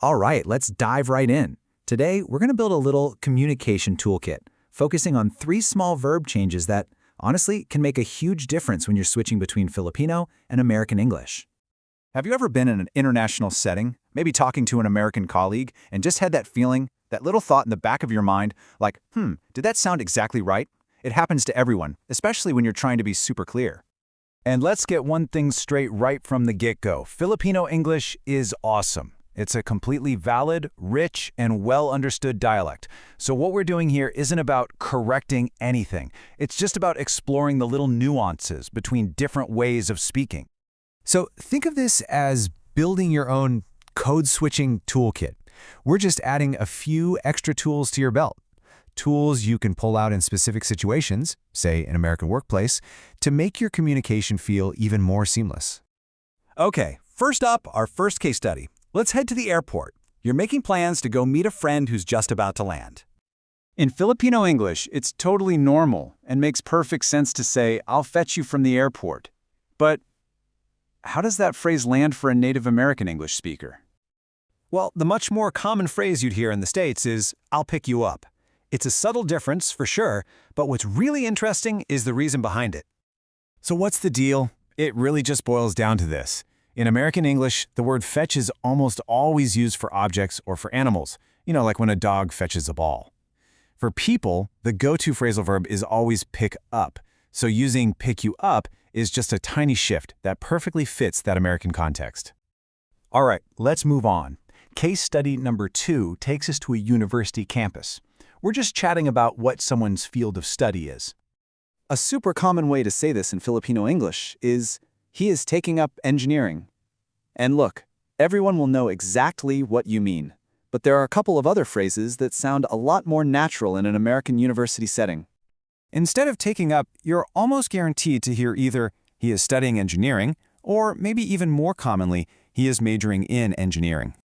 All right, let's dive right in. Today, we're going to build a little communication toolkit, focusing on 3 small verb changes that, honestly, can make a huge difference when you're switching between Filipino and American English. Have you ever been in an international setting, maybe talking to an American colleague, and just had that feeling, that little thought in the back of your mind, like, did that sound exactly right? It happens to everyone, especially when you're trying to be super clear. And let's get one thing straight right from the get-go. Filipino English is awesome. It's a completely valid, rich, and well-understood dialect. So what we're doing here isn't about correcting anything. It's just about exploring the little nuances between different ways of speaking. So think of this as building your own code-switching toolkit. We're just adding a few extra tools to your belt. Tools you can pull out in specific situations, say an American workplace, to make your communication feel even more seamless. Okay, first up, our first case study. Let's head to the airport. You're making plans to go meet a friend who's just about to land. In Filipino English, it's totally normal and makes perfect sense to say, "I'll fetch you from the airport." But how does that phrase land for a Native American English speaker? Well, the much more common phrase you'd hear in the States is, "I'll pick you up." It's a subtle difference, for sure, but what's really interesting is the reason behind it. So what's the deal? It really just boils down to this. In American English, the word fetch is almost always used for objects or for animals, like when a dog fetches a ball. For people, the go-to phrasal verb is always pick up, so using pick you up is just a tiny shift that perfectly fits that American context. All right, let's move on. Case study number 2 takes us to a university campus. We're just chatting about what someone's field of study is. A super common way to say this in Filipino English is, "He is taking up engineering." And look, everyone will know exactly what you mean, but there are a couple of other phrases that sound a lot more natural in an American university setting. Instead of taking up, you're almost guaranteed to hear either, "He is studying engineering," or maybe even more commonly, "He is majoring in engineering."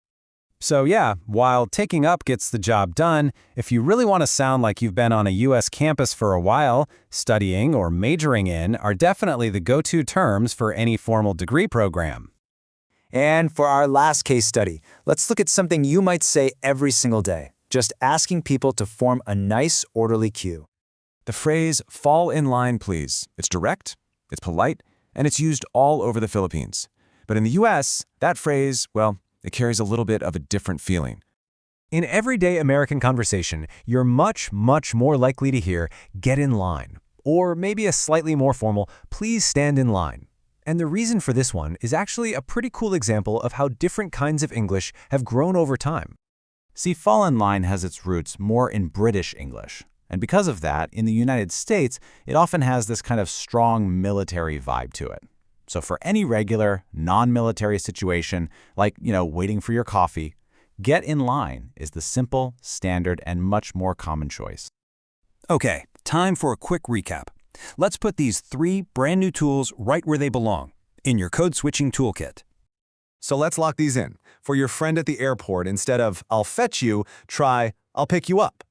So yeah, while taking up gets the job done, if you really want to sound like you've been on a US campus for a while, studying or majoring in are definitely the go-to terms for any formal degree program. And for our last case study, let's look at something you might say every single day, just asking people to form a nice, orderly queue. The phrase, "fall in line, please." It's direct, it's polite, and it's used all over the Philippines. But in the US, that phrase, well, it carries a little bit of a different feeling. In everyday American conversation, you're much more likely to hear, "get in line," or maybe a slightly more formal, "please stand in line." And the reason for this one is actually a pretty cool example of how different kinds of English have grown over time. See, fall in line has its roots more in British English. And because of that, in the United States, it often has this kind of strong military vibe to it. So for any regular, non-military situation, like, waiting for your coffee, get in line is the simple, standard, and much more common choice. Okay, time for a quick recap. Let's put these 3 brand new tools right where they belong, in your code-switching toolkit. So let's lock these in. For your friend at the airport, instead of "I'll fetch you," try "I'll pick you up."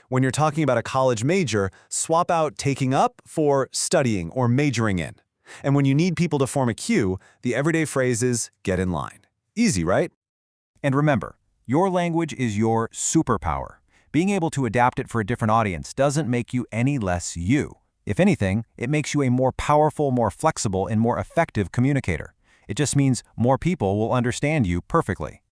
When you're talking about a college major, swap out taking up for studying or majoring in. And when you need people to form a queue, the everyday phrase is "get in line." Easy, right? And remember, your language is your superpower. Being able to adapt it for a different audience doesn't make you any less you. If anything, it makes you a more powerful, more flexible, and more effective communicator. It just means more people will understand you perfectly.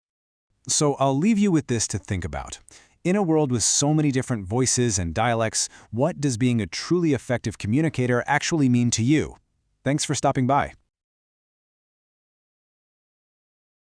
So I'll leave you with this to think about. In a world with so many different voices and dialects, what does being a truly effective communicator actually mean to you? Thanks for stopping by.